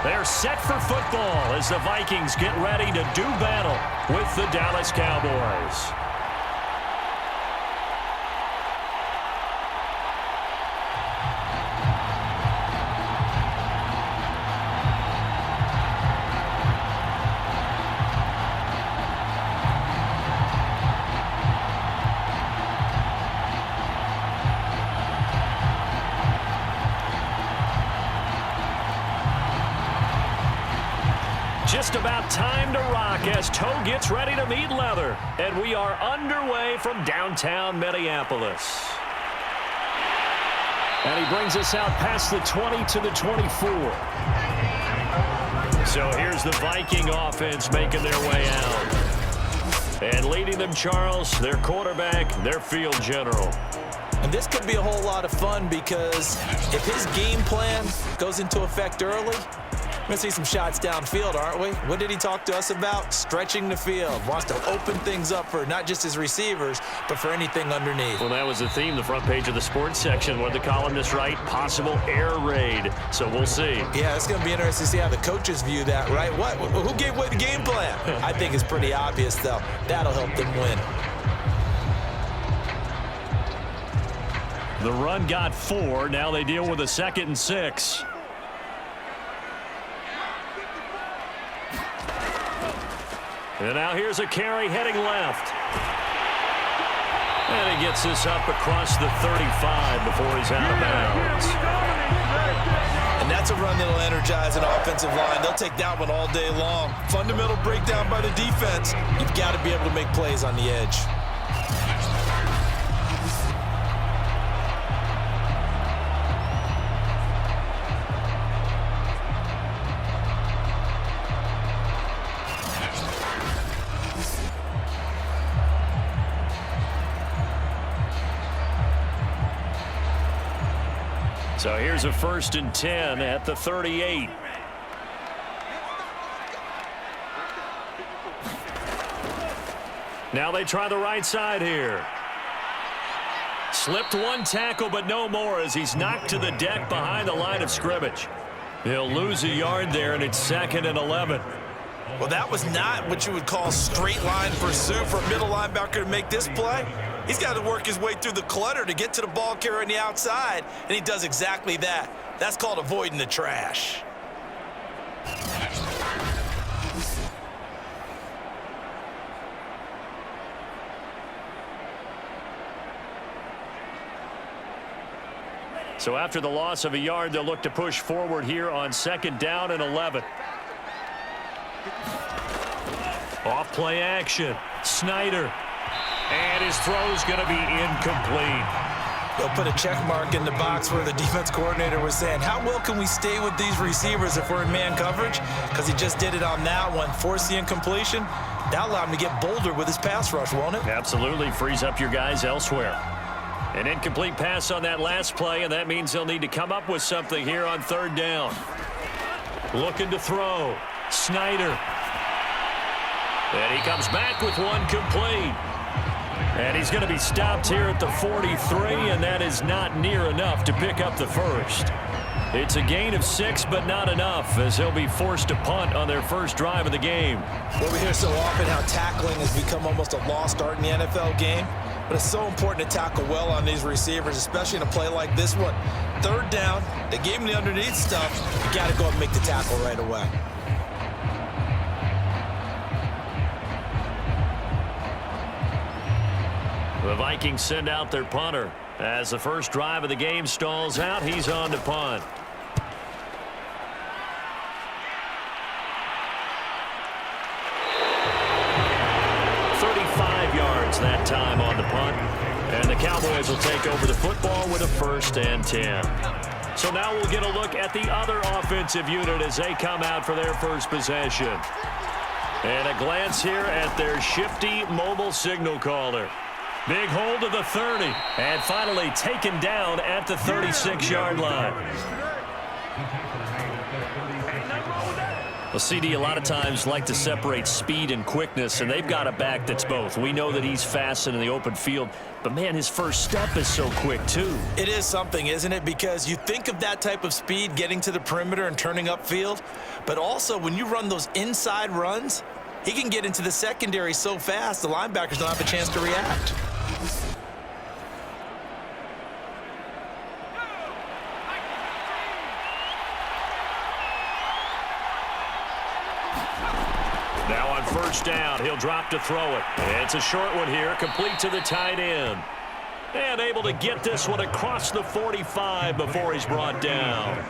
They're set for football as the Vikings get ready to do battle with the Dallas Cowboys. Just about time to rock as toe gets ready to meet leather. And we are underway from downtown Minneapolis. And he brings us out past the 20 to the 24. So here's the Viking offense making their way out. And leading them, Charles, their quarterback, their field general. And this could be a whole lot of fun because if his game plan goes into effect early, we're going to see some shots downfield, aren't we? What did he talk to us about? Stretching the field. Wants to open things up for not just his receivers, but for anything underneath. Well, that was the theme, the front page of the sports section. What did the columnist write? Possible air raid. So we'll see. Yeah, it's going to be interesting to see how the coaches view that, right? What? Who gave away the game plan? I think it's pretty obvious, though. That'll help them win. The run got 4. Now they deal with a 2nd and 6. And now here's a carry heading left. And he gets this up across the 35 before he's out of bounds. And that's a run that'll energize an offensive line. They'll take that one all day long. Fundamental breakdown by the defense. You've got to be able to make plays on the edge. So here's a 1st and 10 at the 38. Now they try the right side here. Slipped one tackle, but no more as he's knocked to the deck behind the line of scrimmage. He'll lose a yard there, and it's 2nd and 11. Well, that was not what you would call straight line pursuit for a middle linebacker to make this play. He's got to work his way through the clutter to get to the ball carrier on the outside, and he does exactly that. That's called avoiding the trash. So after the loss of a yard, they'll look to push forward here on 2nd down and 11. Off play action. Snyder. And his throw's going to be incomplete. They'll put a check mark in the box where the defense coordinator was saying, how well can we stay with these receivers if we're in man coverage? Because he just did it on that one. Force the incompletion. That'll allow him to get bolder with his pass rush, won't it? Absolutely. Frees up your guys elsewhere. An incomplete pass on that last play, and that means they'll need to come up with something here on 3rd down. Looking to throw. Snyder. And he comes back with one complete. And he's going to be stopped here at the 43, and that is not near enough to pick up the first. It's a gain of 6, but not enough, as he'll be forced to punt on their first drive of the game. Well, we hear so often how tackling has become almost a lost art in the NFL game, but it's so important to tackle well on these receivers, especially in a play like this one. 3rd down, they gave him the underneath stuff. You got to go and make the tackle right away. The Vikings send out their punter. As the first drive of the game stalls out, he's on to punt. That time on the punt, and the Cowboys will take over the football with a 1st and 10. So now we'll get a look at the other offensive unit as they come out for their first possession. And a glance here at their shifty mobile signal caller. Big hold of the 30, and finally taken down at the 36-yard line. Well, CD, a lot of times like to separate speed and quickness, and they've got a back that's both. We know that he's fast in the open field, but, man, his first step is so quick, too. It is something, isn't it? Because you think of that type of speed getting to the perimeter and turning upfield, but also when you run those inside runs, he can get into the secondary so fast the linebackers don't have a chance to react. Now on first down, he'll drop to throw it. It's a short one here, complete to the tight end. And able to get this one across the 45 before he's brought down.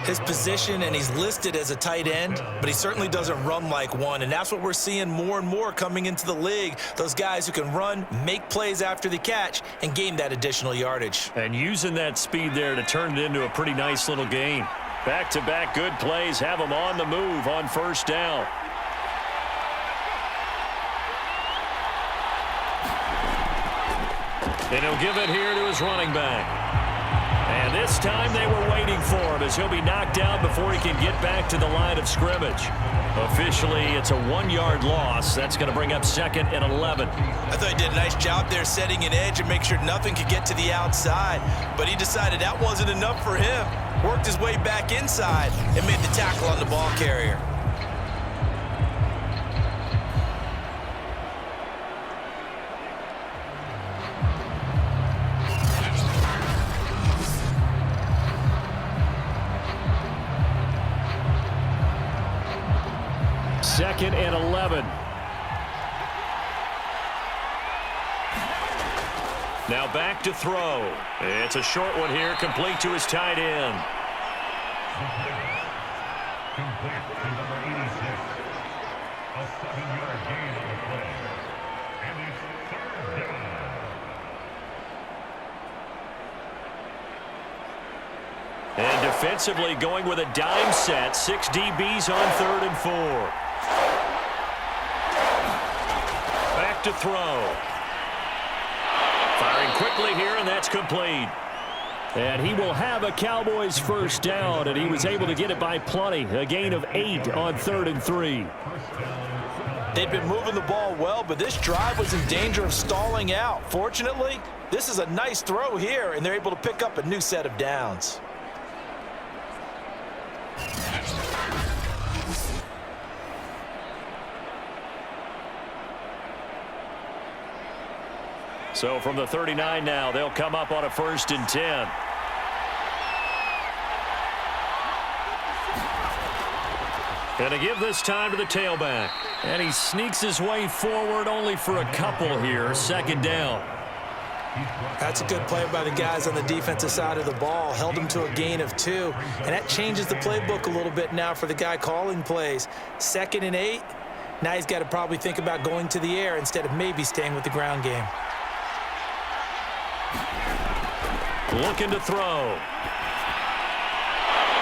His position, and he's listed as a tight end, but he certainly doesn't run like one, and that's what we're seeing more and more coming into the league. Those guys who can run, make plays after the catch, and gain that additional yardage. And using that speed there to turn it into a pretty nice little gain. Back-to-back good plays have him on the move on first down. And he'll give it here to his running back. And this time they were waiting for him as he'll be knocked down before he can get back to the line of scrimmage. Officially, it's a 1-yard loss. That's going to bring up 2nd and 11. I thought he did a nice job there setting an edge and make sure nothing could get to the outside. But he decided that wasn't enough for him. Worked his way back inside and made the tackle on the ball carrier. Second and 11. Now back to throw. It's a short one here, complete to his tight end. Complete to number 86. A 7-yard gain on the play. And it's 3rd down. And defensively going with a dime set. 6 DBs on 3rd and 4. Back to throw. Firing quickly here, and that's complete. And he will have a Cowboys first down, and he was able to get it by plenty. A gain of 8 on 3rd and 3. They'd been moving the ball well, but this drive was in danger of stalling out. Fortunately, this is a nice throw here, and they're able to pick up a new set of downs. So from the 39 now, they'll come up on a 1st and 10. Gonna give this time to the tailback. And he sneaks his way forward only for a couple here. 2nd down. That's a good play by the guys on the defensive side of the ball. Held him to a gain of 2. And that changes the playbook a little bit now for the guy calling plays. 2nd and 8. Now he's got to probably think about going to the air instead of maybe staying with the ground game. Looking to throw.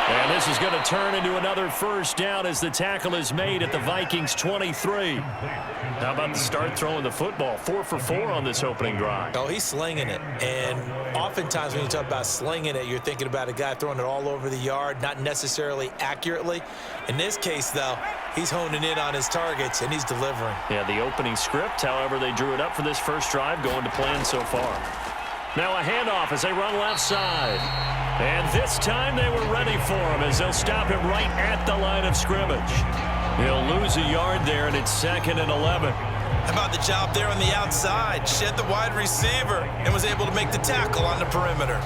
And this is going to turn into another first down as the tackle is made at the Vikings 23. How about the start throwing the football? 4 for 4 on this opening drive. Oh, he's slinging it. And oftentimes when you talk about slinging it, you're thinking about a guy throwing it all over the yard, not necessarily accurately. In this case, though, he's honing in on his targets, and he's delivering. Yeah, the opening script, however, they drew it up for this first drive, going to plan so far. Now a handoff as they run left side. And this time they were ready for him as they'll stop him right at the line of scrimmage. He'll lose a yard there, and it's 2nd and 11. How about the job there on the outside? Shed the wide receiver and was able to make the tackle on the perimeter.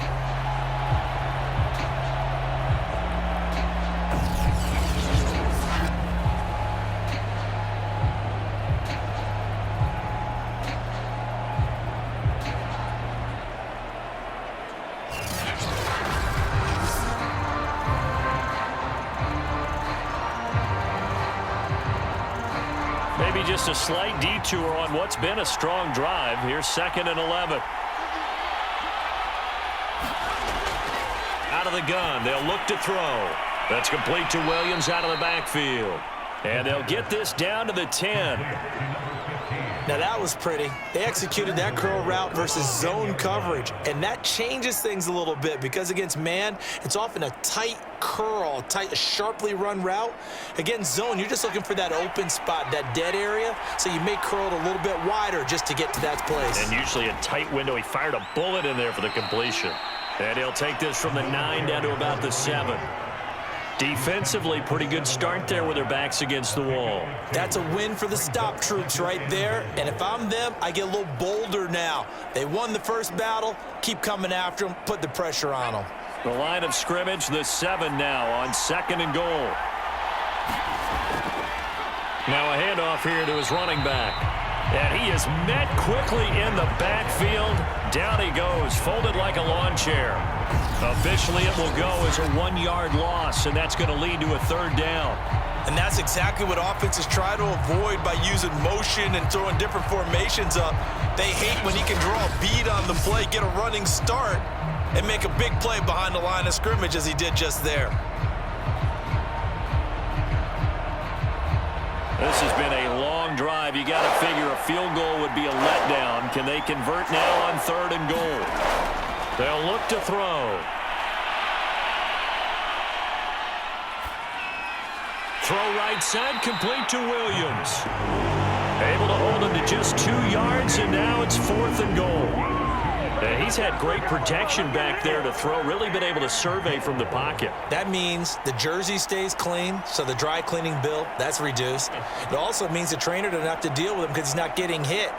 Maybe just a slight detour on what's been a strong drive. Here's 2nd and 11. Out of the gun, they'll look to throw. That's complete to Williams out of the backfield. And they'll get this down to the 10. Now that was pretty. They executed that curl route versus zone coverage, and that changes things a little bit because against man, it's often a tight curl, tight, sharply run route. Against zone, you're just looking for that open spot, that dead area, so you may curl it a little bit wider just to get to that place. And usually a tight window. He fired a bullet in there for the completion. And he'll take this from the 9 down to about the 7. Defensively, pretty good start there with their backs against the wall. That's a win for the stop troops right there. And if I'm them, I get a little bolder now. They won the first battle. Keep coming after them. Put the pressure on them. The line of scrimmage, the 7 now on 2nd and goal. Now a handoff here to his running back. And he is met quickly in the backfield. Down he goes, folded like a lawn chair. Officially, it will go as a 1-yard loss, and that's going to lead to a 3rd down. And that's exactly what offenses try to avoid by using motion and throwing different formations up. They hate when he can draw a bead on the play, get a running start, and make a big play behind the line of scrimmage as he did just there. This has been a long drive. You got to figure a field goal would be a letdown. Can they convert now on 3rd and goal? They'll look to throw. Throw right side, complete to Williams. Able to hold him to just 2 yards, and now it's 4th and goal. He's had great protection back there to throw, really been able to survey from the pocket. That means the jersey stays clean, so the dry cleaning bill, that's reduced. It also means the trainer doesn't have to deal with him because he's not getting hit.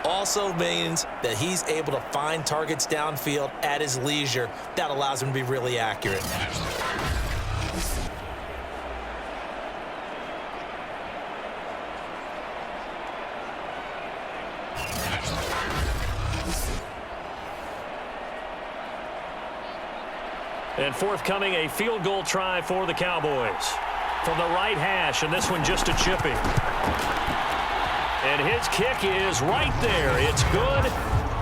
Also means that he's able to find targets downfield at his leisure. That allows him to be really accurate. And forthcoming, a field goal try for the Cowboys. From the right hash, and this one just a chipping. And his kick is right there. It's good.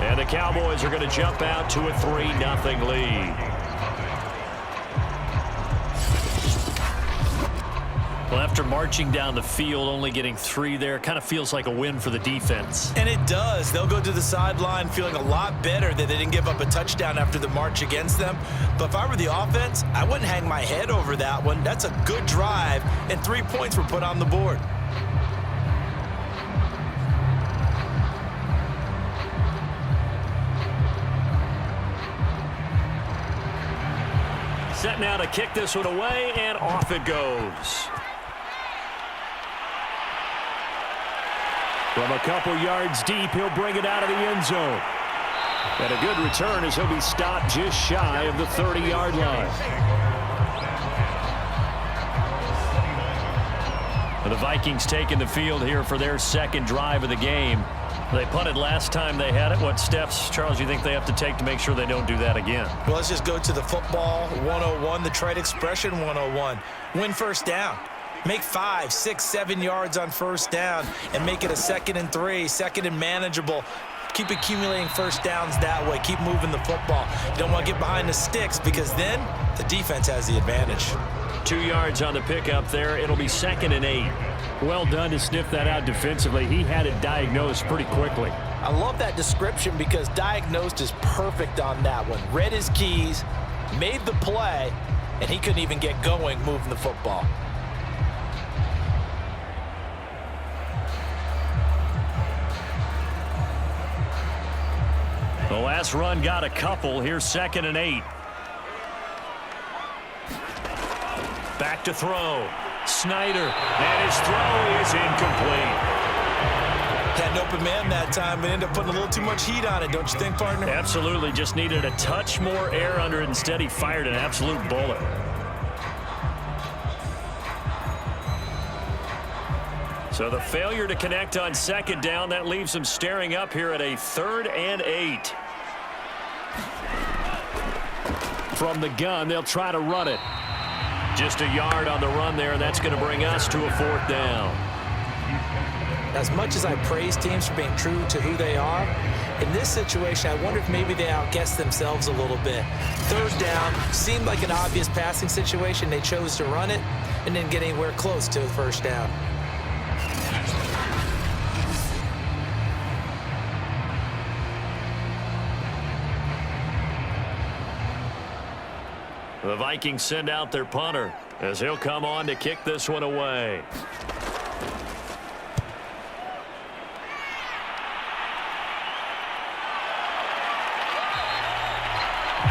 And the Cowboys are going to jump out to a 3-0 lead. Well, after marching down the field, only getting 3 there, kind of feels like a win for the defense. And it does. They'll go to the sideline feeling a lot better that they didn't give up a touchdown after the march against them. But if I were the offense, I wouldn't hang my head over that one. That's a good drive, and 3 points were put on the board. Set now to kick this one away, and off it goes. From a couple yards deep, he'll bring it out of the end zone. And a good return as he'll be stopped just shy of the 30-yard line. The Vikings taking the field here for their 2nd drive of the game. They punted last time they had it. What steps, Charles, you think they have to take to make sure they don't do that again? Well, let's just go to the football 101, the trite expression 101. Win first down. Make 5, 6, 7 yards on first down and make it a 2nd and 3, 2nd and manageable. Keep accumulating first downs that way. Keep moving the football. You don't want to get behind the sticks because then the defense has the advantage. 2 yards on the pickup there. It'll be 2nd and 8. Well done to sniff that out defensively. He had it diagnosed pretty quickly. I love that description because diagnosed is perfect on that one. Read his keys, made the play, and he couldn't even get going moving the football. The last run got a couple. Here's 2nd and 8. Back to throw. Snyder. And his throw is incomplete. Had an open man that time, but ended up putting a little too much heat on it, don't you think, partner? Absolutely. Just needed a touch more air under it. Instead, he fired an absolute bullet. So the failure to connect on 2nd down, that leaves them staring up here at a 3rd and 8. From the gun, they'll try to run it. Just a yard on the run there, and that's going to bring us to a 4th down. As much as I praise teams for being true to who they are, in this situation, I wonder if maybe they outguessed themselves a little bit. 3rd down seemed like an obvious passing situation. They chose to run it and didn't get anywhere close to the 1st down. The Vikings send out their punter as he'll come on to kick this one away.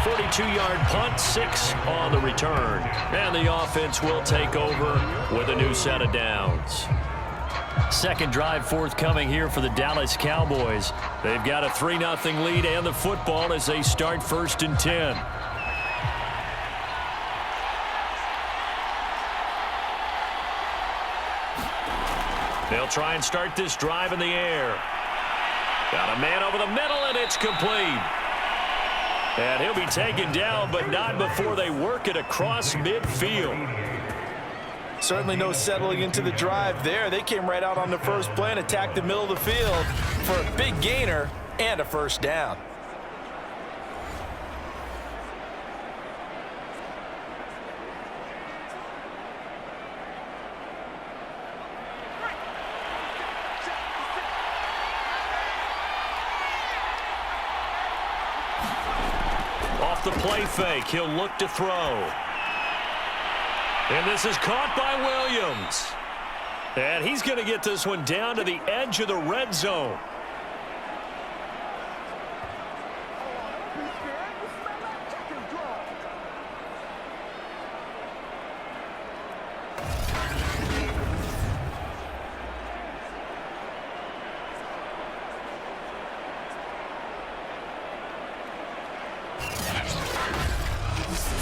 42-yard punt, 6 on the return. And the offense will take over with a new set of downs. Second drive forthcoming here for the Dallas Cowboys. They've got a 3-0 lead and the football as they start 1st and 10. They'll try and start this drive in the air. Got a man over the middle, and it's complete. And he'll be taken down, but not before they work it across midfield. Certainly no settling into the drive there. They came right out on the first play and attacked the middle of the field for a big gainer and a first down. Off the play fake, he'll look to throw. And this is caught by Williams. And he's going to get this one down to the edge of the red zone.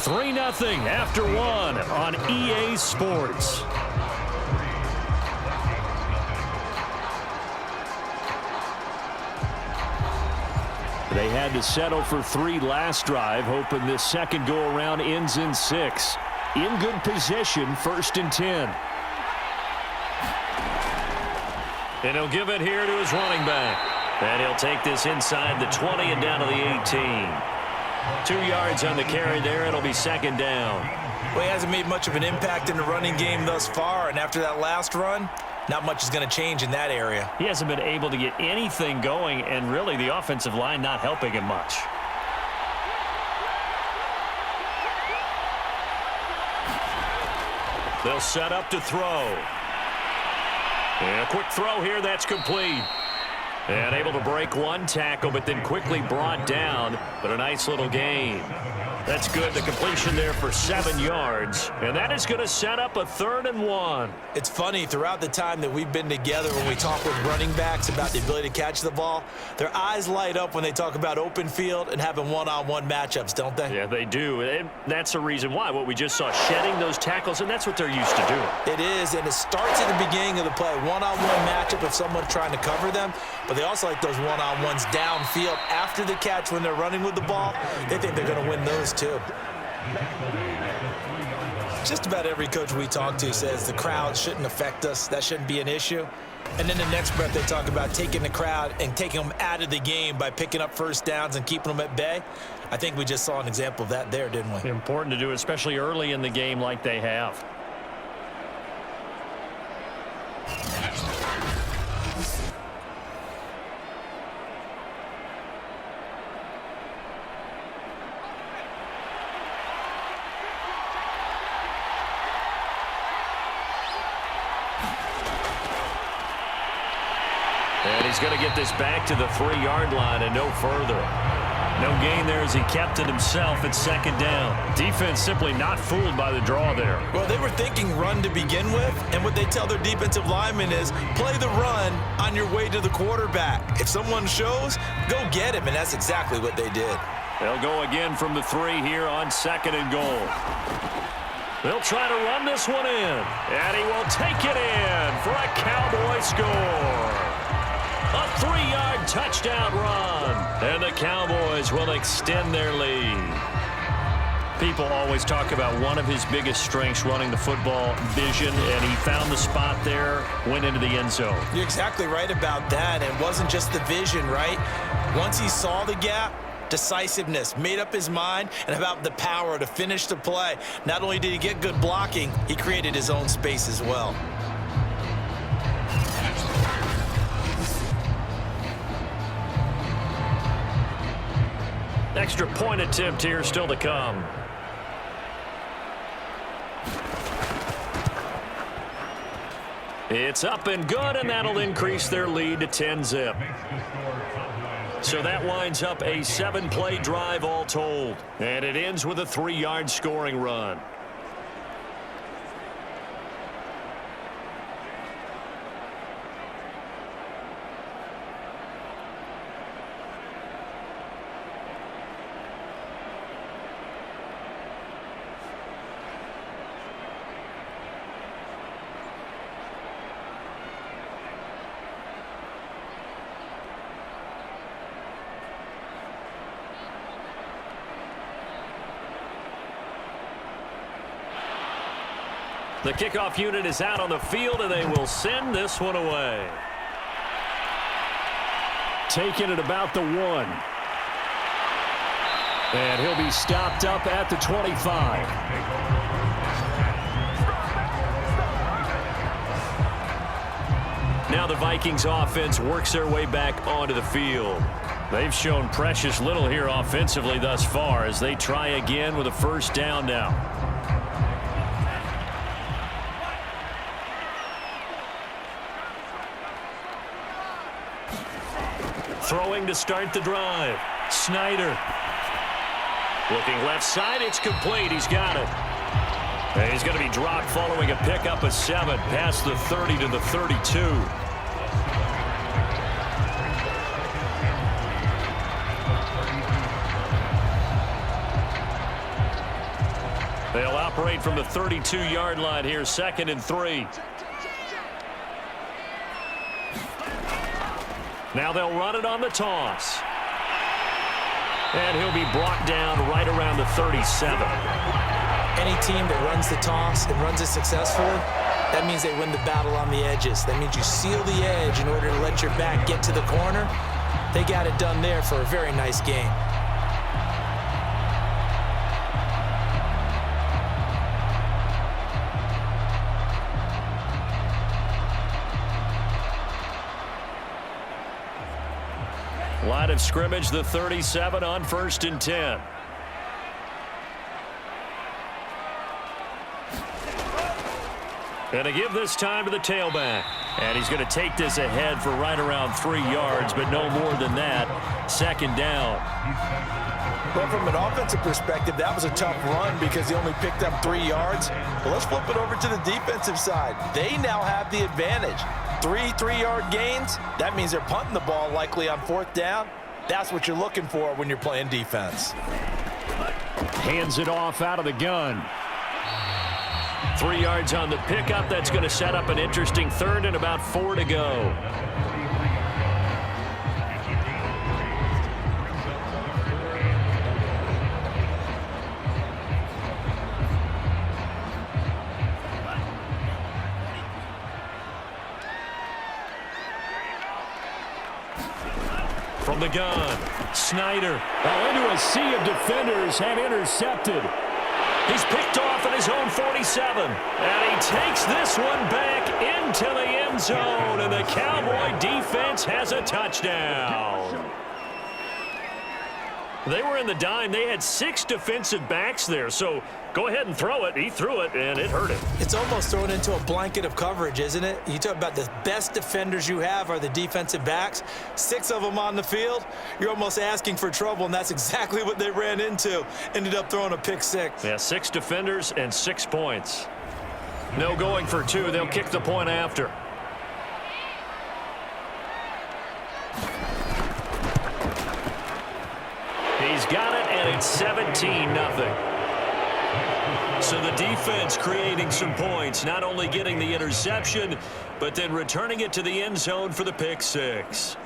Three 3-0 after 1 on EA Sports. They had to settle for 3 last drive, hoping this second go-around ends in 6. In good position, 1st and 10. And he'll give it here to his running back. And he'll take this inside the 20 and down to the 18. 2 yards on the carry there. It'll be 2nd down. Well, he hasn't made much of an impact in the running game thus far, and after that last run, not much is going to change in that area. He hasn't been able to get anything going, and really the offensive line not helping him much. They'll set up to throw. And a quick throw here, that's complete. And able to break 1 tackle, but then quickly brought down. But a nice little gain. That's good. The completion there for 7 yards. And that is going to set up a 3rd and 1. It's funny, throughout the time that we've been together, when we talk with running backs about the ability to catch the ball, their eyes light up when they talk about open field and having one-on-one matchups, don't they? Yeah, they do. And that's the reason why. What we just saw, shedding those tackles, and that's what they're used to doing. It is, and it starts at the beginning of the play. One-on-one matchup if someone's trying to cover them, but they also like those one-on-ones downfield after the catch when they're running with the ball. They think they're going to win those too. Just about every coach we talk to says the crowd shouldn't affect us. That shouldn't be an issue. And then the next breath they talk about taking the crowd and taking them out of the game by picking up first downs and keeping them at bay. I think we just saw an example of that there, didn't we? Important to do, especially early in the game like they have. And he's going to get this back to the 3-yard line and no further. No gain there as he kept it himself at 2nd down. Defense simply not fooled by the draw there. Well, they were thinking run to begin with, and what they tell their defensive linemen is play the run on your way to the quarterback. If someone shows, go get him, and that's exactly what they did. They'll go again from the 3 here on 2nd and goal. They'll try to run this one in, and he will take it in for a Cowboy score. A 3-yard touchdown run, and the Cowboys will extend their lead. People always talk about one of his biggest strengths, running the football, vision, and he found the spot there, went into the end zone. You're exactly right about that. It wasn't just the vision, right? Once he saw the gap, decisiveness, made up his mind, and about the power to finish the play. Not only did he get good blocking, he created his own space as well. Extra point attempt here still to come. It's up and good, and that'll increase their lead to 10-zip. So that winds up a 7-play drive all told. And it ends with a 3-yard scoring run. The kickoff unit is out on the field, and they will send this one away. Taking it about the 1. And he'll be stopped up at the 25. Now the Vikings offense works their way back onto the field. They've shown precious little here offensively thus far as they try again with a first down now. Throwing to start the drive. Snyder. Looking left side. It's complete. He's got it. And he's going to be dropped following a pickup of 7 past the 30 to the 32. They'll operate from the 32-yard line here, 2nd and 3. Now they'll run it on the toss. And he'll be brought down right around the 37. Any team that runs the toss and runs it successfully, that means they win the battle on the edges. That means you seal the edge in order to let your back get to the corner. They got it done there for a very nice game. Line of scrimmage, the 37 on 1st and 10. And to give this time to the tailback. And he's going to take this ahead for right around 3 yards, but no more than that. 2nd down. Well, from an offensive perspective, that was a tough run because he only picked up 3 yards. But let's flip it over to the defensive side. They now have the advantage. 3 3-yard gains, that means they're punting the ball likely on 4th down. That's what you're looking for when you're playing defense. Hands it off out of the gun. 3 yards on the pickup. That's going to set up an interesting 3rd and about 4 to go. From the gun, Snyder. Now into a sea of defenders and intercepted. He's picked off at his own 47. And he takes this one back into the end zone. And the Cowboy defense has a touchdown. They were in the dime. They had 6 defensive backs there. So go ahead and throw it. He threw it, and it hurt him. It's almost thrown into a blanket of coverage, isn't it? You talk about the best defenders you have are the defensive backs. 6 of them on the field. You're almost asking for trouble, and that's exactly what they ran into. Ended up throwing a pick 6. Yeah, 6 defenders and 6 points. No going for 2. They'll kick the point after. He's got it, and it's 17-0. So the defense creating some points, not only getting the interception, but then returning it to the end zone for the pick 6.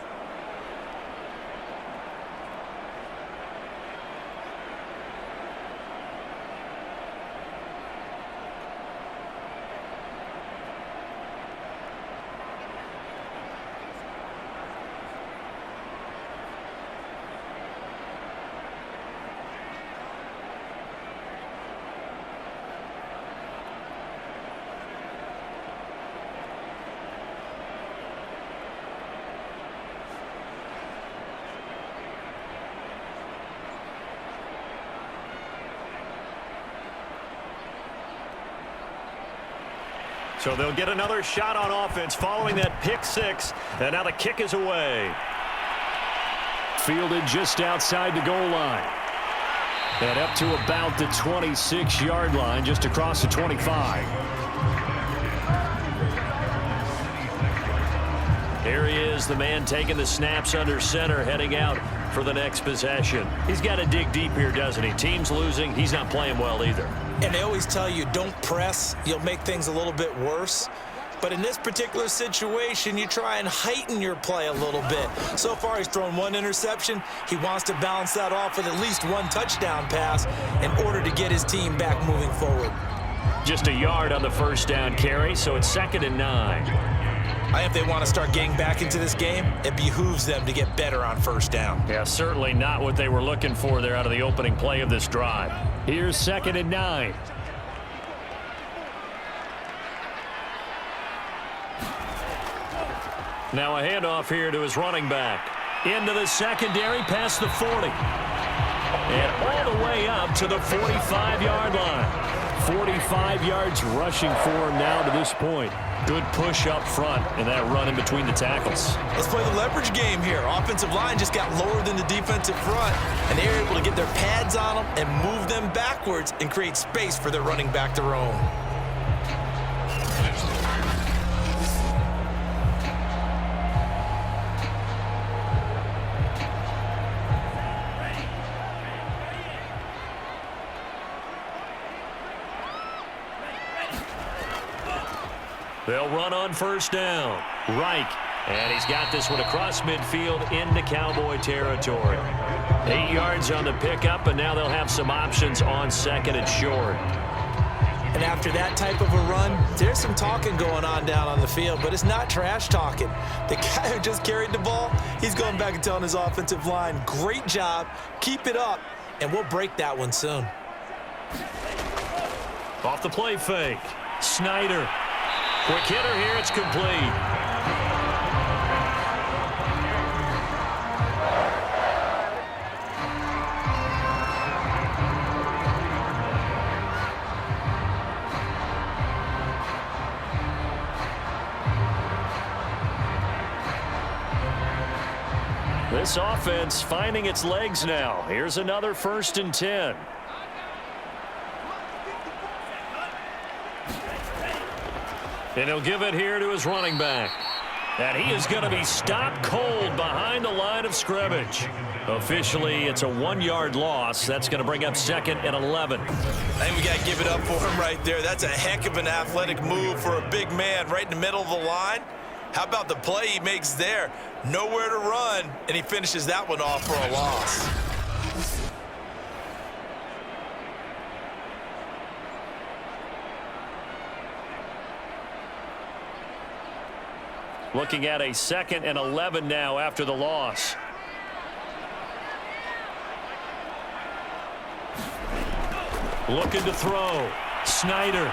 So they'll get another shot on offense following that pick six. And now the kick is away. Fielded just outside the goal line. And up to about the 26-yard line, just across the 25. Here he is, the man taking the snaps under center, heading out for the next possession. He's got to dig deep here, doesn't he? Team's losing. He's not playing well either. And they always tell you, don't press. You'll make things a little bit worse. But in this particular situation, you try and heighten your play a little bit. So far, he's thrown one interception. He wants to balance that off with at least one touchdown pass in order to get his team back moving forward. Just a yard on the first down carry, so it's 2nd and 9. I think if they want to start getting back into this game, it behooves them to get better on first down. Yeah, certainly not what they were looking for there out of the opening play of this drive. Here's 2nd and 9. Now a handoff here to his running back. Into the secondary, past the 40. And all the way up to the 45-yard line. 45 yards rushing for him now to this point. Good push up front and that run in between the tackles. Let's play the leverage game here. Offensive line just got lower than the defensive front, and they were able to get their pads on them and move them backwards and create space for their running back to roam. They'll run on first down. Reich. And he's got this one across midfield into Cowboy territory. 8 yards on the pickup, and now they'll have some options on 2nd and short. And after that type of a run, there's some talking going on down on the field, but it's not trash talking. The guy who just carried the ball, he's going back and telling his offensive line, great job, keep it up, and we'll break that one soon. Off the play fake. Snyder. Quick hitter here, it's complete. This offense finding its legs now. Here's another 1st and 10. And he'll give it here to his running back. And he is going to be stopped cold behind the line of scrimmage. Officially, it's a 1-yard loss. That's going to bring up 2nd and 11. I think we got to give it up for him right there. That's a heck of an athletic move for a big man right in the middle of the line. How about the play he makes there? Nowhere to run, and he finishes that one off for a loss. Looking at a 2nd and 11 now after the loss. Looking to throw. Snyder.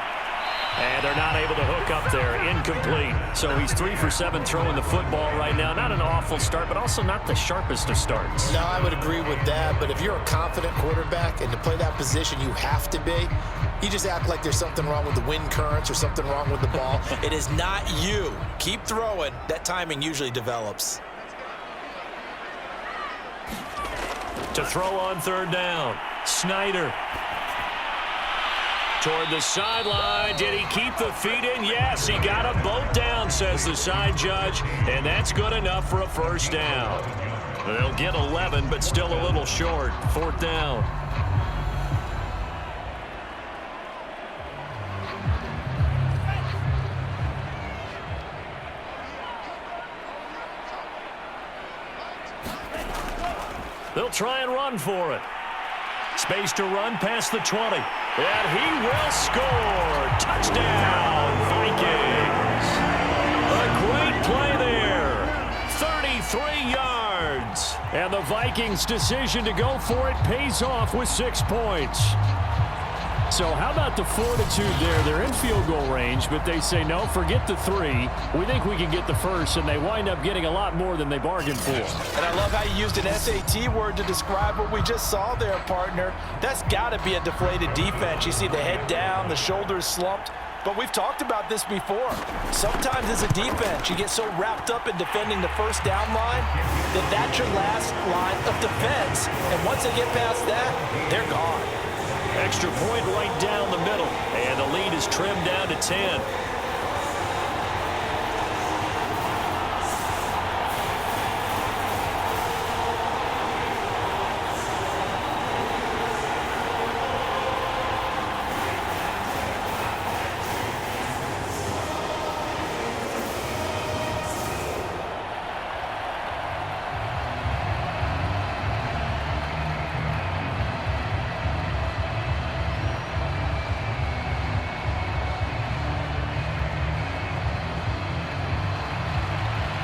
And they're not able to hook up there. Incomplete. So he's 3 for 7 throwing the football right now. Not an awful start, but also not the sharpest of starts. No, I would agree with that. But if you're a confident quarterback and to play that position you have to be, you just act like there's something wrong with the wind currents or something wrong with the ball. It is not you. Keep throwing. That timing usually develops. To throw on 3rd down. Snyder. Toward the sideline. Did he keep the feet in? Yes, he got them both down, says the side judge. And that's good enough for a 1st down. They'll get 11, but still a little short. 4th down. They'll try and run for it. Space to run past the 20. And he will score. Touchdown, Vikings. A great play there. 33 yards. And the Vikings' decision to go for it pays off with 6 points. So how about the fortitude there? They're in field goal range, but they say, no, forget the 3. We think we can get the 1st, and they wind up getting a lot more than they bargained for. And I love how you used an SAT word to describe what we just saw there, partner. That's got to be a deflated defense. You see the head down, the shoulders slumped, But we've talked about this before. Sometimes as a defense, you get so wrapped up in defending the first down line that that's your last line of defense. And once they get past that, they're gone. Extra point right down the middle. And the lead is trimmed down to 10.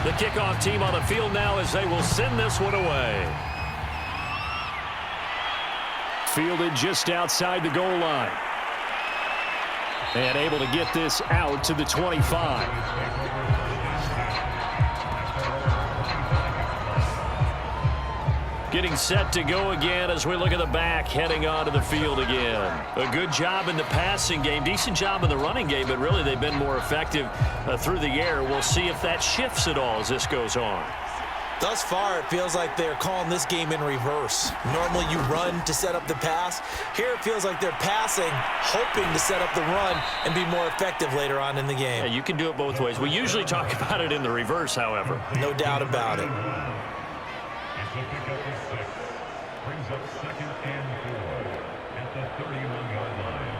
The kickoff team on the field now as they will send this one away. Fielded just outside the goal line. And able to get this out to the 25. Getting set to go again as we look at the back heading onto the field again. A good job in the passing game, decent job in the running game, but really they've been more effective through the air. We'll see if that shifts at all as this goes on. Thus far, it feels like they're calling this game in reverse. Normally you run to set up the pass. Here it feels like they're passing, hoping to set up the run and be more effective later on in the game. Yeah, you can do it both ways. We usually talk about it in the reverse, however. No doubt about it. It's a pickup of 6. Brings up 2nd and 4 at the 31-yard line.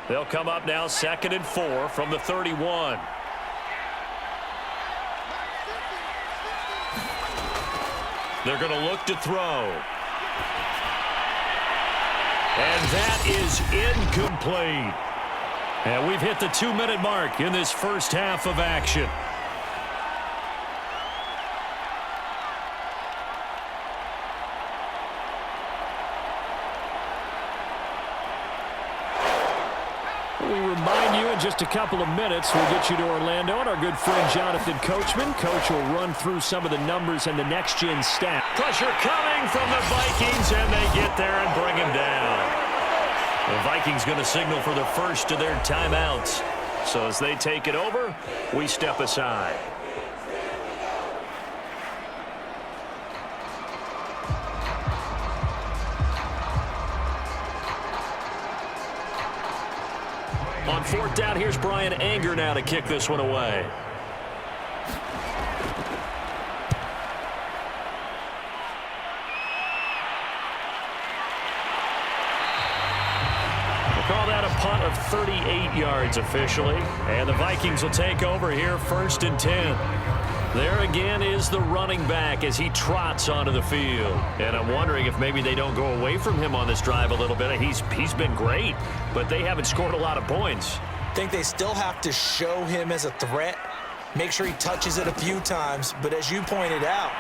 They'll come up now 2nd and 4 from the 31. They're going to look to throw. And that is incomplete. And we've hit the 2-minute mark in this first half of action. We remind you in just a couple of minutes we'll get you to Orlando and our good friend Jonathan Coachman. Coach will run through some of the numbers and the next-gen stat. Pressure coming from the Vikings, and they get there and bring him down. The Vikings going to signal for the first of their timeouts. So as they take it over, we step aside. On 4th down, here's Brian Anger now to kick this one away. We'll call that a punt of 38 yards officially. And the Vikings will take over here 1st and 10. There again is the running back as he trots onto the field. And I'm wondering if maybe they don't go away from him on this drive a little bit. He's been great, but they haven't scored a lot of points. I think they still have to show him as a threat, make sure he touches it a few times, but as you pointed out,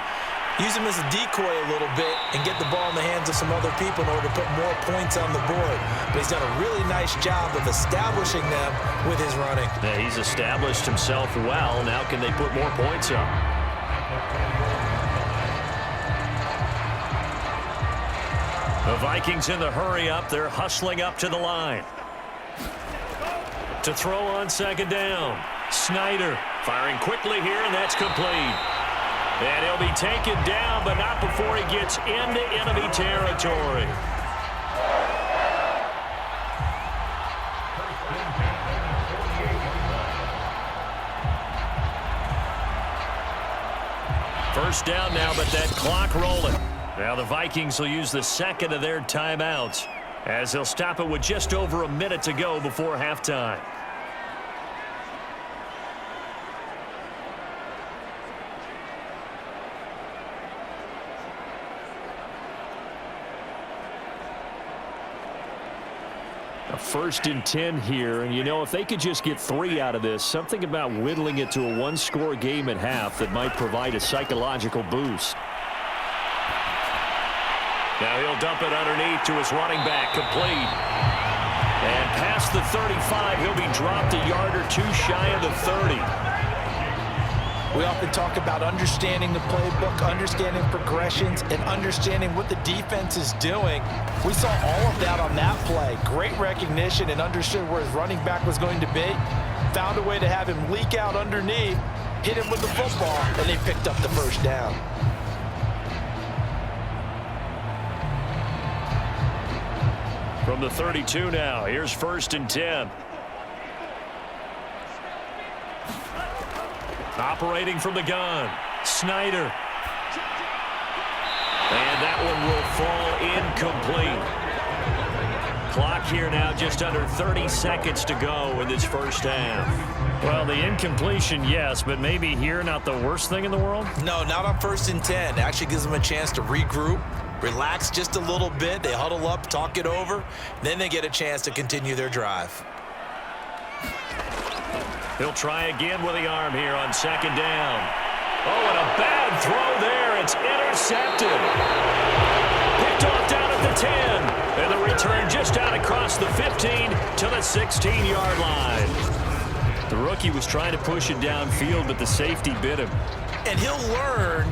use him as a decoy a little bit and get the ball in the hands of some other people in order to put more points on the board. But he's done a really nice job of establishing them with his running. Yeah, he's established himself well. Now can they put more points up? The Vikings in the hurry up. They're hustling up to the line. To throw on 2nd down. Snyder firing quickly here, and that's complete. And he'll be taken down, but not before he gets into enemy territory. First down now, but that clock rolling. Now the Vikings will use the 2nd of their timeouts as they'll stop it with just over a minute to go before halftime. A 1st and 10 here, and you know, if they could just get 3 out of this, something about whittling it to a 1-score game at half that might provide a psychological boost. Now he'll dump it underneath to his running back, complete. And past the 35, he'll be dropped a yard or two shy of the 30. We often talk about understanding the playbook, understanding progressions, and understanding what the defense is doing. We saw all of that on that play. Great recognition and understood where his running back was going to be. Found a way to have him leak out underneath, hit him with the football, and they picked up the first down. From the 32 now, here's 1st and 10. Operating from the gun, Snyder. And that one will fall incomplete. Clock here now just under 30 seconds to go in this first half. Well, the incompletion, yes, but maybe here not the worst thing in the world? No, not on 1st and 10. Actually gives them a chance to regroup, relax just a little bit. They huddle up, talk it over. Then they get a chance to continue their drive. He'll try again with the arm here on 2nd down. Oh, and a bad throw there. It's intercepted. Picked off down at the 10. And the return just out across the 15 to the 16-yard line. The rookie was trying to push it downfield, but the safety bit him. And he'll learn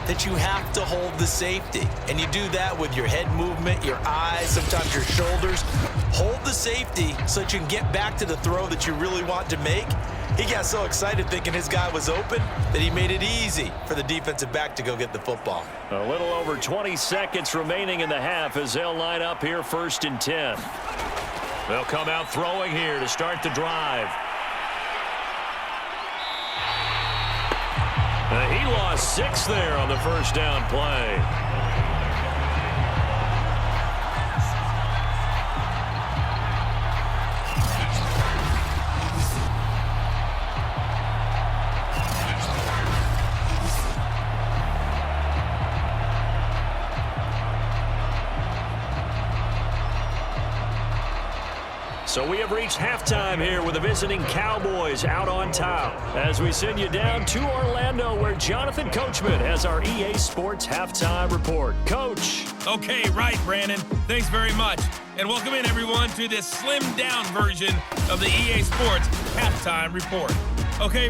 that you have to hold the safety. And you do that with your head movement, your eyes, sometimes your shoulders. Hold the safety so that you can get back to the throw that you really want to make. He got so excited thinking his guy was open that he made it easy for the defensive back to go get the football. A little over 20 seconds remaining in the half as they'll line up here 1st and 10. They'll come out throwing here to start the drive. He lost 6 there on the first down play. So we have reached halftime here with the visiting Cowboys out on top as we send you down to Orlando where Jonathan Coachman has our EA Sports Halftime Report. Coach. Okay, right, Brandon. Thanks very much. And welcome in, everyone, to this slimmed-down version of the EA Sports Halftime Report. Okay.